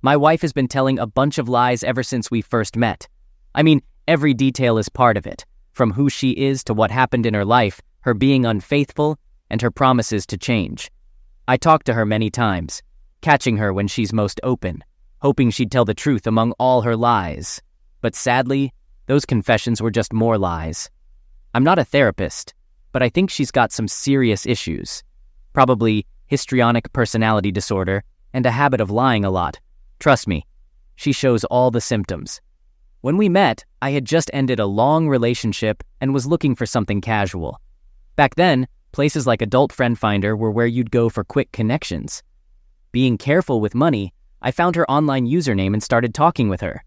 My wife has been telling a bunch of lies ever since we first met. I mean, every detail is part of it, from who she is to what happened in her life, her being unfaithful, and her promises to change. I talked to her many times, catching her when she's most open, hoping she'd tell the truth among all her lies. But sadly, those confessions were just more lies. I'm not a therapist, but I think she's got some serious issues. Probably histrionic personality disorder and a habit of lying a lot. Trust me, she shows all the symptoms. When we met, I had just ended a long relationship and was looking for something casual. Back then, places like Adult Friend Finder were where you'd go for quick connections. Being careful with money, I found her online username and started talking with her.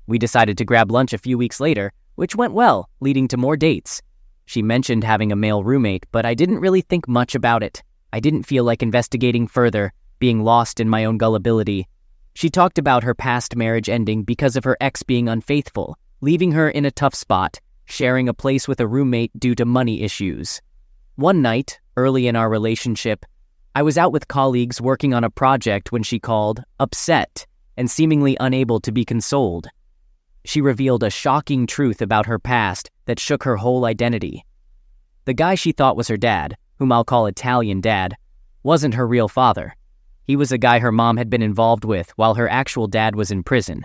We decided to grab lunch a few weeks later, which went well, leading to more dates. She mentioned having a male roommate, but I didn't really think much about it. I didn't feel like investigating further, being lost in my own gullibility. She talked about her past marriage ending because of her ex being unfaithful, leaving her in a tough spot, sharing a place with a roommate due to money issues. One night, early in our relationship, I was out with colleagues working on a project when she called, upset, and seemingly unable to be consoled. She revealed a shocking truth about her past that shook her whole identity. The guy she thought was her dad, whom I'll call Italian Dad, wasn't her real father. He was a guy her mom had been involved with while her actual dad was in prison.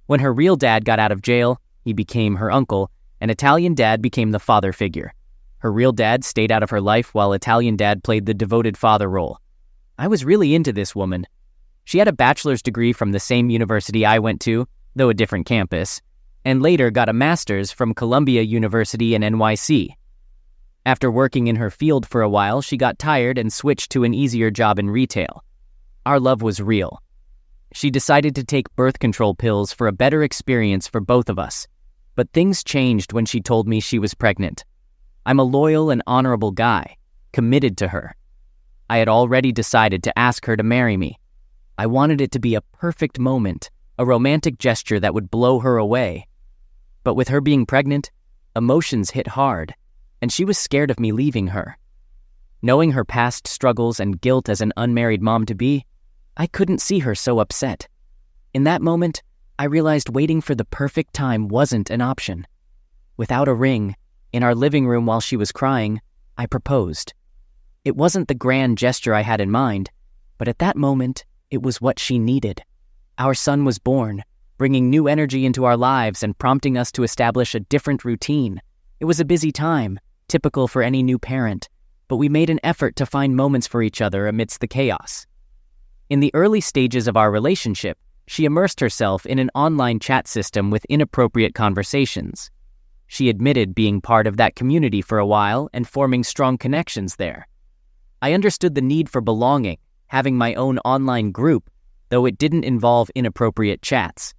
When her real dad got out of jail, he became her uncle, and Italian Dad became the father figure. Her real dad stayed out of her life while Italian Dad played the devoted father role. I was really into this woman. She had a bachelor's degree from the same university I went to, though a different campus, and later got a master's from Columbia University in NYC. After working in her field for a while, she got tired and switched to an easier job in retail. Our love was real. She decided to take birth control pills for a better experience for both of us, but things changed when she told me she was pregnant. I'm a loyal and honorable guy, committed to her. I had already decided to ask her to marry me. I wanted it to be a perfect moment, a romantic gesture that would blow her away. But with her being pregnant, emotions hit hard, and she was scared of me leaving her. Knowing her past struggles and guilt as an unmarried mom-to-be, I couldn't see her so upset. In that moment, I realized waiting for the perfect time wasn't an option. Without a ring, in our living room while she was crying, I proposed. It wasn't the grand gesture I had in mind, but at that moment, it was what she needed. Our son was born, bringing new energy into our lives and prompting us to establish a different routine. It was a busy time, typical for any new parent, but we made an effort to find moments for each other amidst the chaos. In the early stages of our relationship, she immersed herself in an online chat system with inappropriate conversations. She admitted being part of that community for a while and forming strong connections there. I understood the need for belonging, having my own online group, though it didn't involve inappropriate chats.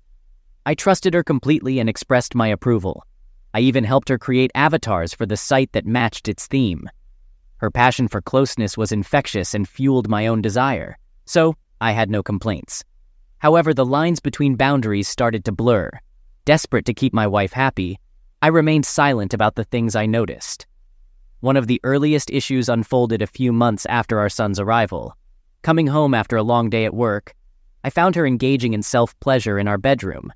I trusted her completely and expressed my approval. I even helped her create avatars for the site that matched its theme. Her passion for closeness was infectious and fueled my own desire, so I had no complaints. However, the lines between boundaries started to blur. Desperate to keep my wife happy, I remained silent about the things I noticed. One of the earliest issues unfolded a few months after our son's arrival. Coming home after a long day at work, I found her engaging in self-pleasure in our bedroom.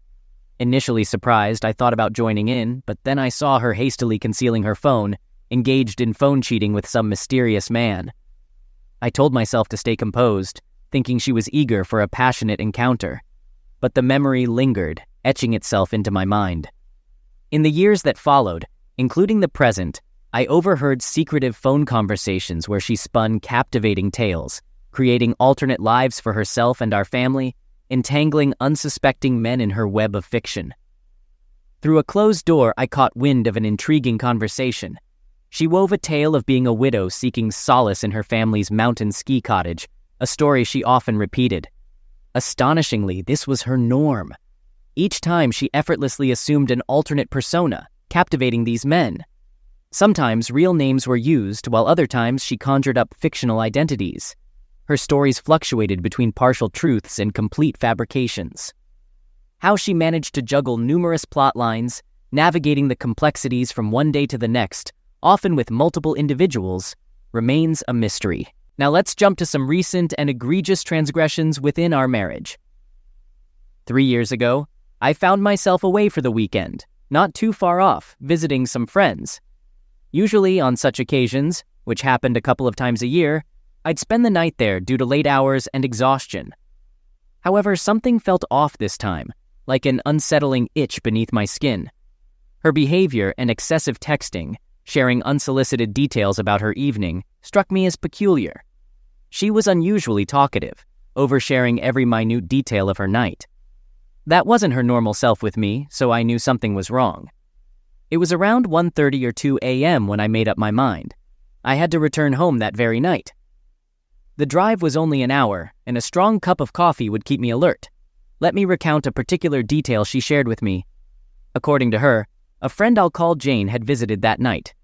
Initially surprised, I thought about joining in, but then I saw her hastily concealing her phone, engaged in phone cheating with some mysterious man. I told myself to stay composed, thinking she was eager for a passionate encounter. But the memory lingered, etching itself into my mind. In the years that followed, including the present, I overheard secretive phone conversations where she spun captivating tales, creating alternate lives for herself and our family, entangling unsuspecting men in her web of fiction. Through a closed door, I caught wind of an intriguing conversation. She wove a tale of being a widow seeking solace in her family's mountain ski cottage, a story she often repeated. Astonishingly, this was her norm. Each time she effortlessly assumed an alternate persona, captivating these men. Sometimes real names were used, while other times she conjured up fictional identities. Her stories fluctuated between partial truths and complete fabrications. How she managed to juggle numerous plot lines, navigating the complexities from one day to the next, often with multiple individuals, remains a mystery. Now let's jump to some recent and egregious transgressions within our marriage. 3 years ago, I found myself away for the weekend, not too far off, visiting some friends. Usually on such occasions, which happened a couple of times a year, I'd spend the night there due to late hours and exhaustion. However, something felt off this time, like an unsettling itch beneath my skin. Her behavior and excessive texting, sharing unsolicited details about her evening, struck me as peculiar. She was unusually talkative, oversharing every minute detail of her night. That wasn't her normal self with me, so I knew something was wrong. It was around 1:30 or 2 a.m. when I made up my mind. I had to return home that very night. The drive was only an hour, and a strong cup of coffee would keep me alert. Let me recount a particular detail she shared with me. According to her, a friend I'll call Jane had visited that night.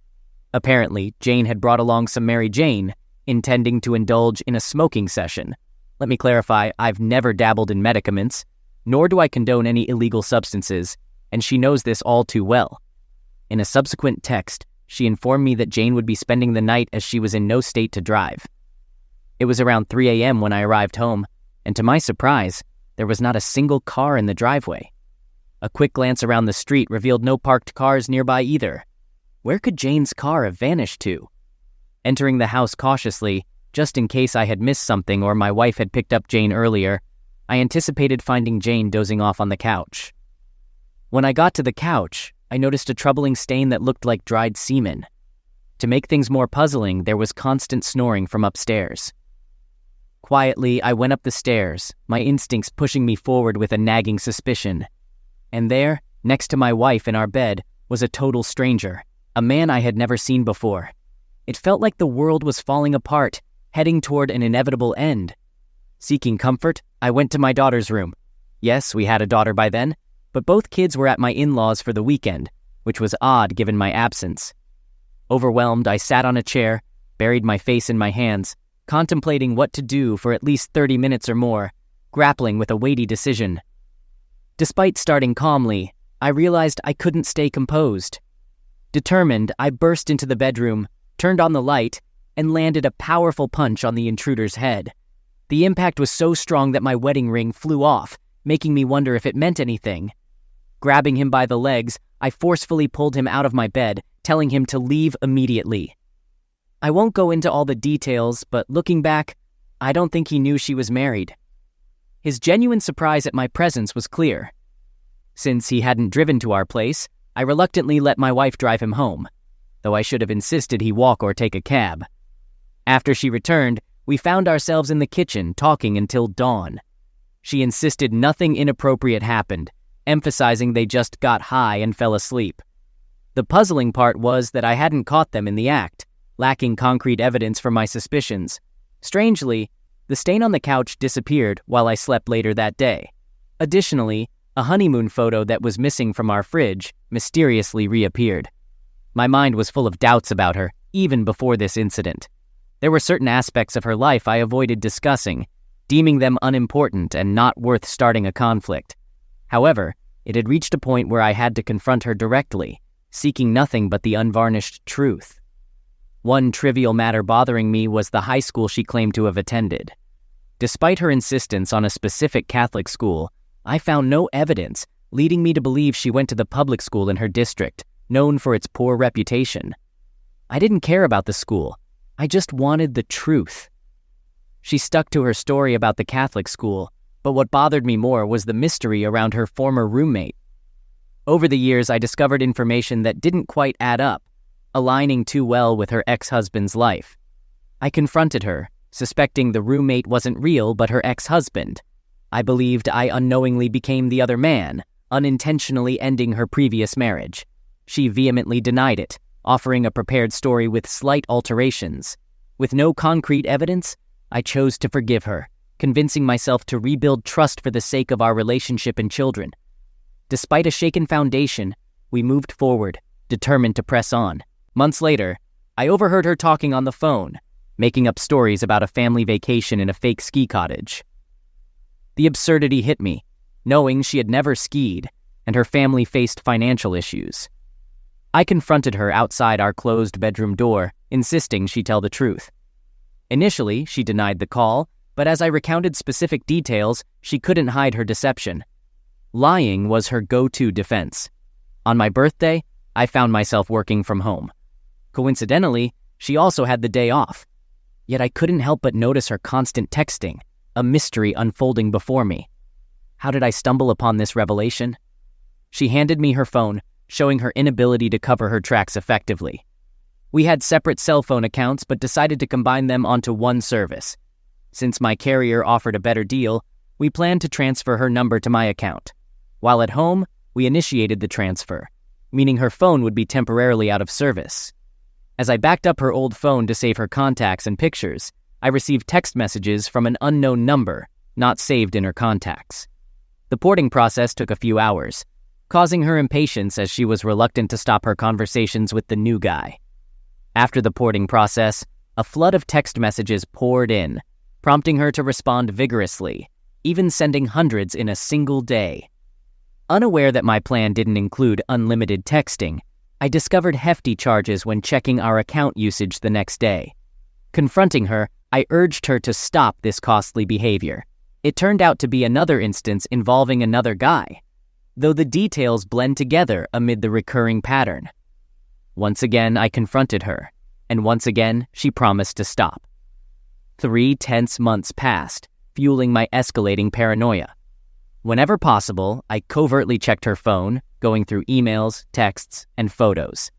Apparently, Jane had brought along some Mary Jane, intending to indulge in a smoking session. Let me clarify, I've never dabbled in medicaments, nor do I condone any illegal substances, and she knows this all too well. In a subsequent text, she informed me that Jane would be spending the night as she was in no state to drive. It was around 3 a.m. when I arrived home, and to my surprise, there was not a single car in the driveway. A quick glance around the street revealed no parked cars nearby either. Where could Jane's car have vanished to? Entering the house cautiously, just in case I had missed something or my wife had picked up Jane earlier, I anticipated finding Jane dozing off on the couch. When I got to the couch, I noticed a troubling stain that looked like dried semen. To make things more puzzling, there was constant snoring from upstairs. Quietly, I went up the stairs, my instincts pushing me forward with a nagging suspicion. And there, next to my wife in our bed, was a total stranger, a man I had never seen before. It felt like the world was falling apart, heading toward an inevitable end. Seeking comfort, I went to my daughter's room. Yes, we had a daughter by then, but both kids were at my in-laws for the weekend, which was odd given my absence. Overwhelmed, I sat on a chair, buried my face in my hands, contemplating what to do for at least 30 minutes or more, grappling with a weighty decision. Despite starting calmly, I realized I couldn't stay composed. Determined, I burst into the bedroom, turned on the light, and landed a powerful punch on the intruder's head. The impact was so strong that my wedding ring flew off, making me wonder if it meant anything. Grabbing him by the legs, I forcefully pulled him out of my bed, telling him to leave immediately. I won't go into all the details, but looking back, I don't think he knew she was married. His genuine surprise at my presence was clear. Since he hadn't driven to our place, I reluctantly let my wife drive him home, though I should have insisted he walk or take a cab. After she returned, we found ourselves in the kitchen talking until dawn. She insisted nothing inappropriate happened, emphasizing they just got high and fell asleep. The puzzling part was that I hadn't caught them in the act, lacking concrete evidence for my suspicions. Strangely, the stain on the couch disappeared while I slept later that day. Additionally, a honeymoon photo that was missing from our fridge mysteriously reappeared. My mind was full of doubts about her, even before this incident. There were certain aspects of her life I avoided discussing, deeming them unimportant and not worth starting a conflict. However, it had reached a point where I had to confront her directly, seeking nothing but the unvarnished truth. One trivial matter bothering me was the high school she claimed to have attended. Despite her insistence on a specific Catholic school, I found no evidence, leading me to believe she went to the public school in her district, known for its poor reputation. I didn't care about the school. I just wanted the truth. She stuck to her story about the Catholic school, but what bothered me more was the mystery around her former roommate. Over the years, I discovered information that didn't quite add up, aligning too well with her ex-husband's life. I confronted her, suspecting the roommate wasn't real but her ex-husband. I believed I unknowingly became the other man, unintentionally ending her previous marriage. She vehemently denied it, offering a prepared story with slight alterations. With no concrete evidence, I chose to forgive her, convincing myself to rebuild trust for the sake of our relationship and children. Despite a shaken foundation, we moved forward, determined to press on. Months later, I overheard her talking on the phone, making up stories about a family vacation in a fake ski cottage. The absurdity hit me, knowing she had never skied, and her family faced financial issues. I confronted her outside our closed bedroom door, insisting she tell the truth. Initially, she denied the call, but as I recounted specific details, she couldn't hide her deception. Lying was her go-to defense. On my birthday, I found myself working from home. Coincidentally, she also had the day off. Yet I couldn't help but notice her constant texting, a mystery unfolding before me. How did I stumble upon this revelation? She handed me her phone, showing her inability to cover her tracks effectively. We had separate cell phone accounts but decided to combine them onto one service. Since my carrier offered a better deal, we planned to transfer her number to my account. While at home, we initiated the transfer, meaning her phone would be temporarily out of service. As I backed up her old phone to save her contacts and pictures, I received text messages from an unknown number, not saved in her contacts. The porting process took a few hours, causing her impatience as she was reluctant to stop her conversations with the new guy. After the porting process, a flood of text messages poured in, prompting her to respond vigorously, even sending hundreds in a single day. Unaware that my plan didn't include unlimited texting, I discovered hefty charges when checking our account usage the next day. Confronting her, I urged her to stop this costly behavior. It turned out to be another instance involving another guy, though the details blend together amid the recurring pattern. Once again, I confronted her, and once again, she promised to stop. 3 tense months passed, fueling my escalating paranoia. Whenever possible, I covertly checked her phone, going through emails, texts, and photos.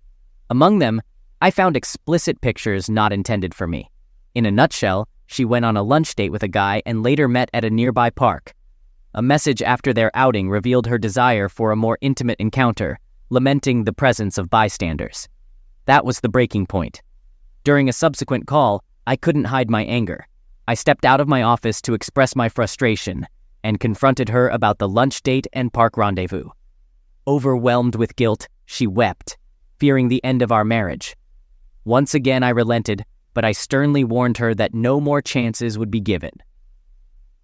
Among them, I found explicit pictures not intended for me. In a nutshell, she went on a lunch date with a guy and later met at a nearby park. A message after their outing revealed her desire for a more intimate encounter, lamenting the presence of bystanders. That was the breaking point. During a subsequent call, I couldn't hide my anger. I stepped out of my office to express my frustration and confronted her about the lunch date and park rendezvous. Overwhelmed with guilt, she wept, fearing the end of our marriage. Once again, I relented, but I sternly warned her that no more chances would be given.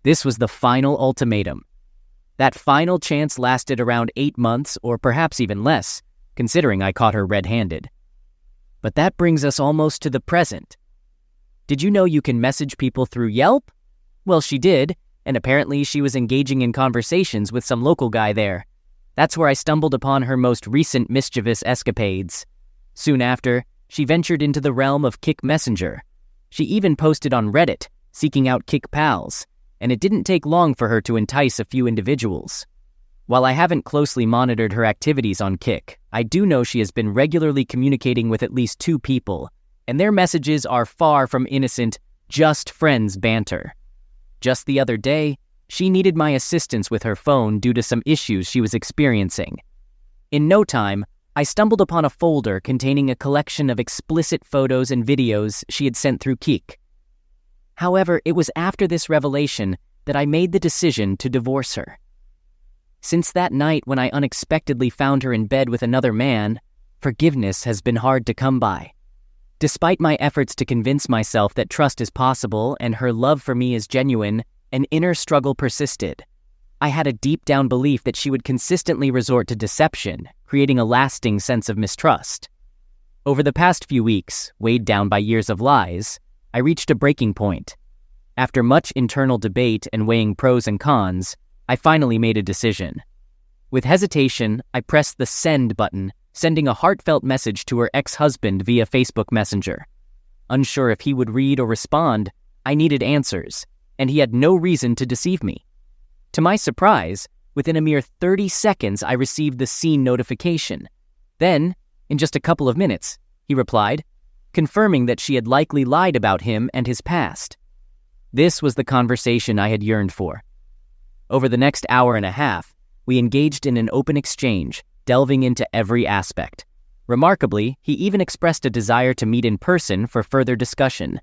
This was the final ultimatum. That final chance lasted around 8 months, or perhaps even less, considering I caught her red-handed. But that brings us almost to the present. Did you know you can message people through Yelp? Well, she did, and apparently she was engaging in conversations with some local guy there. That's where I stumbled upon her most recent mischievous escapades. Soon after, she ventured into the realm of Kik Messenger. She even posted on Reddit, seeking out Kik pals, and it didn't take long for her to entice a few individuals. While I haven't closely monitored her activities on Kik, I do know she has been regularly communicating with at least 2 people, and their messages are far from innocent, just friends banter. Just the other day, she needed my assistance with her phone due to some issues she was experiencing. In no time, I stumbled upon a folder containing a collection of explicit photos and videos she had sent through Kik. However, it was after this revelation that I made the decision to divorce her. Since that night when I unexpectedly found her in bed with another man, forgiveness has been hard to come by. Despite my efforts to convince myself that trust is possible and her love for me is genuine, an inner struggle persisted. I had a deep-down belief that she would consistently resort to deception, creating a lasting sense of mistrust. Over the past few weeks, weighed down by years of lies, I reached a breaking point. After much internal debate and weighing pros and cons, I finally made a decision. With hesitation, I pressed the send button, sending a heartfelt message to her ex-husband via Facebook Messenger. Unsure if he would read or respond, I needed answers, and he had no reason to deceive me. To my surprise, within a mere 30 seconds I received the seen notification. Then, in just a couple of minutes, he replied, confirming that she had likely lied about him and his past. This was the conversation I had yearned for. Over the next hour and a half, we engaged in an open exchange, delving into every aspect. Remarkably, he even expressed a desire to meet in person for further discussion.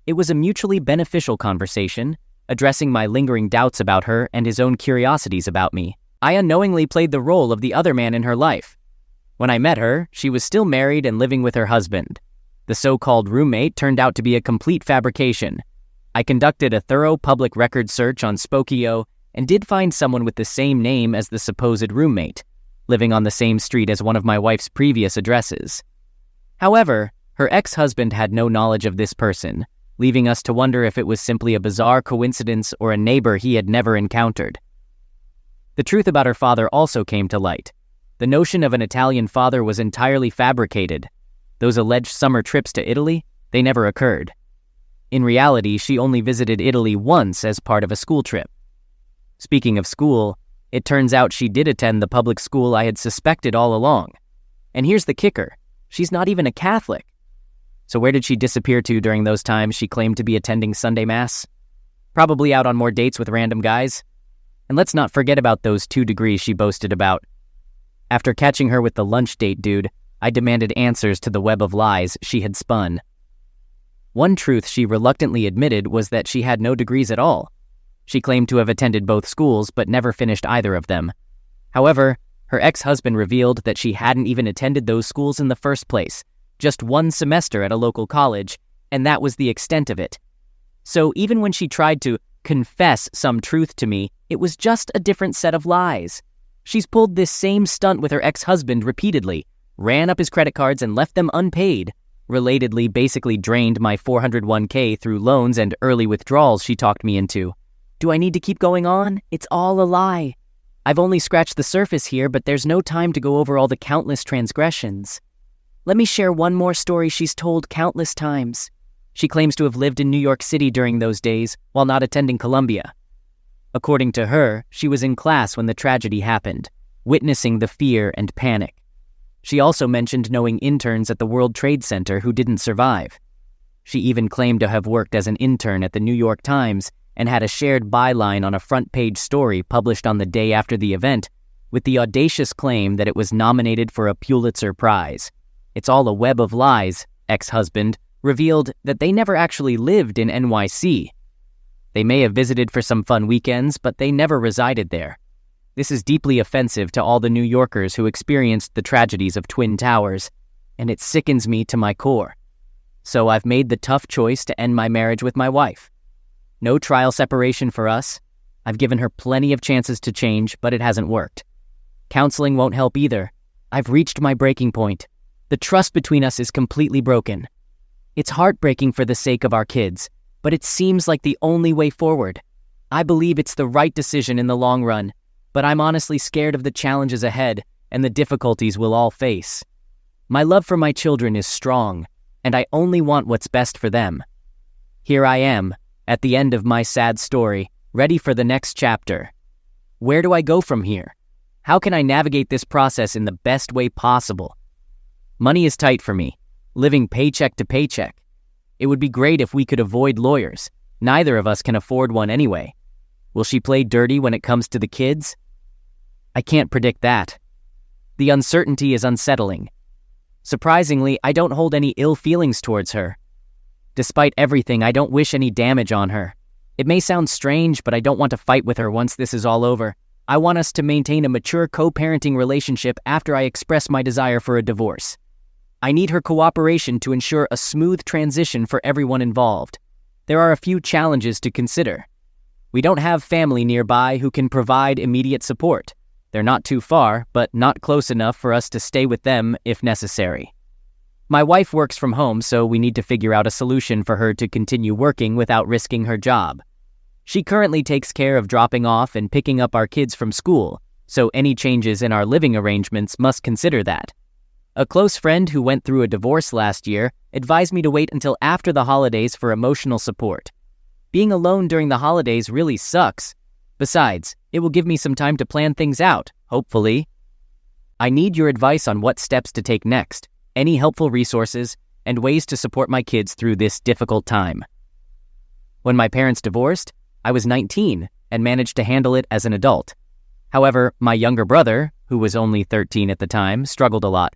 It was a mutually beneficial conversation, addressing my lingering doubts about her and his own curiosities about me. I unknowingly played the role of the other man in her life. When I met her, she was still married and living with her husband. The so-called roommate turned out to be a complete fabrication. I conducted a thorough public record search on Spokeo and did find someone with the same name as the supposed roommate, living on the same street as one of my wife's previous addresses. However, her ex-husband had no knowledge of this person, leaving us to wonder if it was simply a bizarre coincidence or a neighbor he had never encountered. The truth about her father also came to light. The notion of an Italian father was entirely fabricated. Those alleged summer trips to Italy, they never occurred. In reality, she only visited Italy once as part of a school trip. Speaking of school, it turns out she did attend the public school I had suspected all along. And here's the kicker, she's not even a Catholic. So where did she disappear to during those times she claimed to be attending Sunday Mass? Probably out on more dates with random guys. And let's not forget about those 2 degrees she boasted about. After catching her with the lunch date dude, I demanded answers to the web of lies she had spun. One truth she reluctantly admitted was that she had no degrees at all. She claimed to have attended both schools but never finished either of them. However, her ex-husband revealed that she hadn't even attended those schools in the first place, just 1 semester at a local college, and that was the extent of it. So even when she tried to confess some truth to me, it was just a different set of lies. She's pulled this same stunt with her ex-husband repeatedly, ran up his credit cards and left them unpaid, relatedly basically drained my 401k through loans and early withdrawals she talked me into. Do I need to keep going on? It's all a lie. I've only scratched the surface here, but there's no time to go over all the countless transgressions. Let me share one more story she's told countless times. She claims to have lived in New York City during those days while not attending Columbia. According to her, she was in class when the tragedy happened, witnessing the fear and panic. She also mentioned knowing interns at the World Trade Center who didn't survive. She even claimed to have worked as an intern at the New York Times and had a shared byline on a front-page story published on the day after the event with the audacious claim that it was nominated for a Pulitzer Prize. It's all a web of lies, ex-husband revealed that they never actually lived in NYC. They may have visited for some fun weekends, but they never resided there. This is deeply offensive to all the New Yorkers who experienced the tragedies of Twin Towers, and it sickens me to my core. So I've made the tough choice to end my marriage with my wife. No trial separation for us. I've given her plenty of chances to change, but it hasn't worked. Counseling won't help either. I've reached my breaking point. The trust between us is completely broken. It's heartbreaking for the sake of our kids, but it seems like the only way forward. I believe it's the right decision in the long run, but I'm honestly scared of the challenges ahead and the difficulties we'll all face. My love for my children is strong, and I only want what's best for them. Here I am, at the end of my sad story, ready for the next chapter. Where do I go from here? How can I navigate this process in the best way possible? Money is tight for me, living paycheck to paycheck. It would be great if we could avoid lawyers. Neither of us can afford one anyway. Will she play dirty when it comes to the kids? I can't predict that. The uncertainty is unsettling. Surprisingly, I don't hold any ill feelings towards her. Despite everything, I don't wish any damage on her. It may sound strange, but I don't want to fight with her once this is all over. I want us to maintain a mature co-parenting relationship after I express my desire for a divorce. I need her cooperation to ensure a smooth transition for everyone involved. There are a few challenges to consider. We don't have family nearby who can provide immediate support. They're not too far, but not close enough for us to stay with them if necessary. My wife works from home, so we need to figure out a solution for her to continue working without risking her job. She currently takes care of dropping off and picking up our kids from school, so any changes in our living arrangements must consider that. A close friend who went through a divorce last year advised me to wait until after the holidays for emotional support. Being alone during the holidays really sucks. Besides, it will give me some time to plan things out, hopefully. I need your advice on what steps to take next, any helpful resources, and ways to support my kids through this difficult time. When my parents divorced, I was 19 and managed to handle it as an adult. However, my younger brother, who was only 13 at the time, struggled a lot.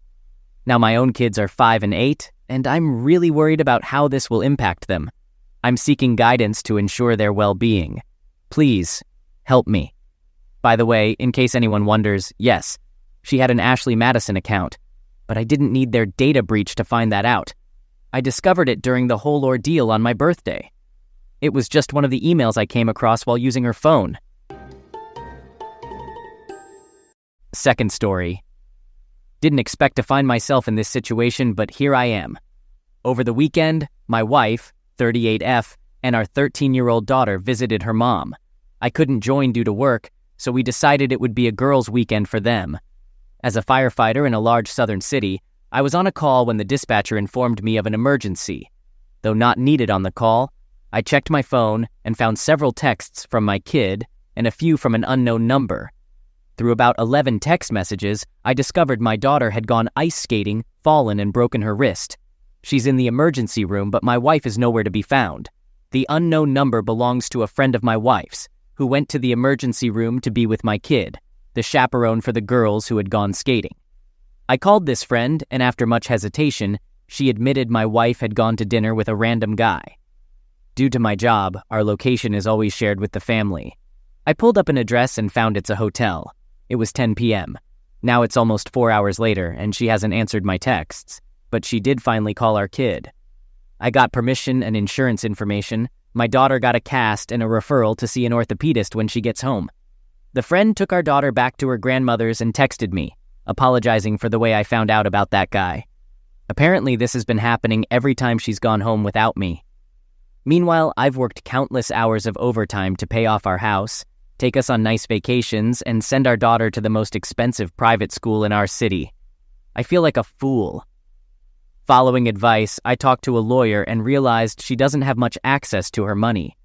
Now my own kids are 5 and 8, and I'm really worried about how this will impact them. I'm seeking guidance to ensure their well-being. Please, help me. By the way, in case anyone wonders, yes, she had an Ashley Madison account, but I didn't need their data breach to find that out. I discovered it during the whole ordeal on my birthday. It was just one of the emails I came across while using her phone. Second story. Didn't expect to find myself in this situation, but here I am. Over the weekend, my wife, 38F, and our 13-year-old daughter visited her mom. I couldn't join due to work, so we decided it would be a girls' weekend for them. As a firefighter in a large southern city, I was on a call when the dispatcher informed me of an emergency. Though not needed on the call, I checked my phone and found several texts from my kid and a few from an unknown number. Through about 11 text messages, I discovered my daughter had gone ice skating, fallen, and broken her wrist. She's in the emergency room, but my wife is nowhere to be found. The unknown number belongs to a friend of my wife's, who went to the emergency room to be with my kid, the chaperone for the girls who had gone skating. I called this friend, and after much hesitation, she admitted my wife had gone to dinner with a random guy. Due to my job, our location is always shared with the family. I pulled up an address and found it's a hotel. It was 10 p.m. Now it's almost 4 hours later, and she hasn't answered my texts, but she did finally call our kid. I got permission and insurance information. My daughter got a cast and a referral to see an orthopedist when she gets home. The friend took our daughter back to her grandmother's and texted me, apologizing for the way I found out about that guy. Apparently, this has been happening every time she's gone home without me. Meanwhile, I've worked countless hours of overtime to pay off our house, take us on nice vacations, and send our daughter to the most expensive private school in our city. I feel like a fool. Following advice, I talked to a lawyer and realized she doesn't have much access to her money.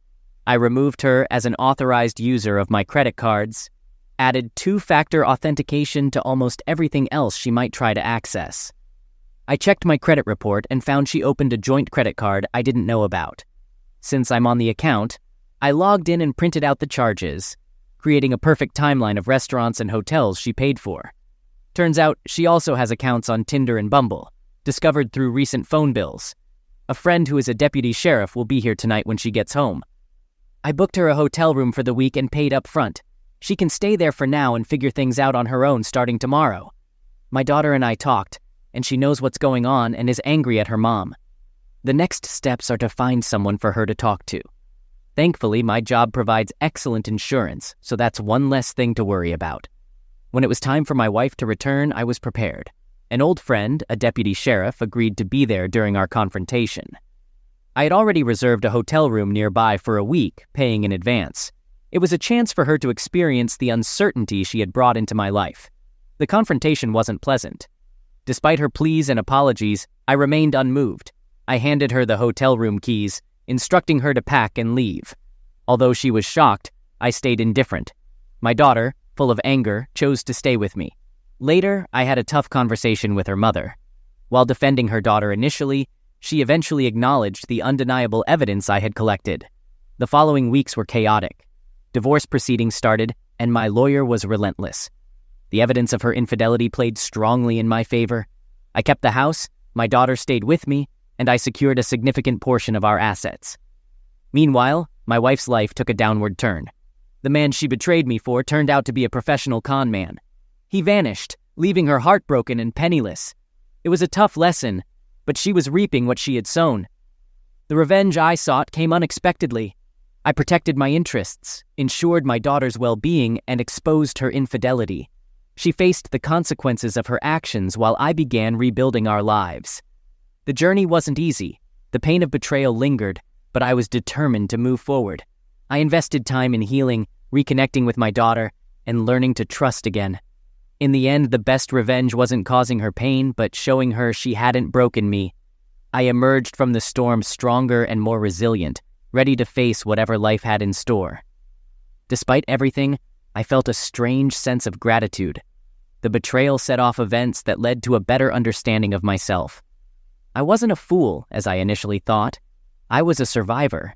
I removed her as an authorized user of my credit cards, added two-factor authentication to almost everything else she might try to access. I checked my credit report and found she opened a joint credit card I didn't know about. Since I'm on the account, I logged in and printed out the charges, creating a perfect timeline of restaurants and hotels she paid for. Turns out she also has accounts on Tinder and Bumble, discovered through recent phone bills. A friend who is a deputy sheriff will be here tonight when she gets home. I booked her a hotel room for the week and paid up front. She can stay there for now and figure things out on her own starting tomorrow. My daughter and I talked, and she knows what's going on and is angry at her mom. The next steps are to find someone for her to talk to. Thankfully, my job provides excellent insurance, so that's one less thing to worry about. When it was time for my wife to return, I was prepared. An old friend, a deputy sheriff, agreed to be there during our confrontation. I had already reserved a hotel room nearby for a week, paying in advance. It was a chance for her to experience the uncertainty she had brought into my life. The confrontation wasn't pleasant. Despite her pleas and apologies, I remained unmoved. I handed her the hotel room keys, instructing her to pack and leave. Although she was shocked, I stayed indifferent. My daughter, full of anger, chose to stay with me. Later, I had a tough conversation with her mother. While defending her daughter initially, she eventually acknowledged the undeniable evidence I had collected. The following weeks were chaotic. Divorce proceedings started, and my lawyer was relentless. The evidence of her infidelity played strongly in my favor. I kept the house, my daughter stayed with me, and I secured a significant portion of our assets. Meanwhile, my wife's life took a downward turn. The man she betrayed me for turned out to be a professional con man. He vanished, leaving her heartbroken and penniless. It was a tough lesson, but she was reaping what she had sown. The revenge I sought came unexpectedly. I protected my interests, ensured my daughter's well-being, and exposed her infidelity. She faced the consequences of her actions while I began rebuilding our lives. The journey wasn't easy. The pain of betrayal lingered, but I was determined to move forward. I invested time in healing, reconnecting with my daughter, and learning to trust again. In the end, the best revenge wasn't causing her pain, but showing her she hadn't broken me. I emerged from the storm stronger and more resilient, ready to face whatever life had in store. Despite everything, I felt a strange sense of gratitude. The betrayal set off events that led to a better understanding of myself. I wasn't a fool, as I initially thought. I was a survivor,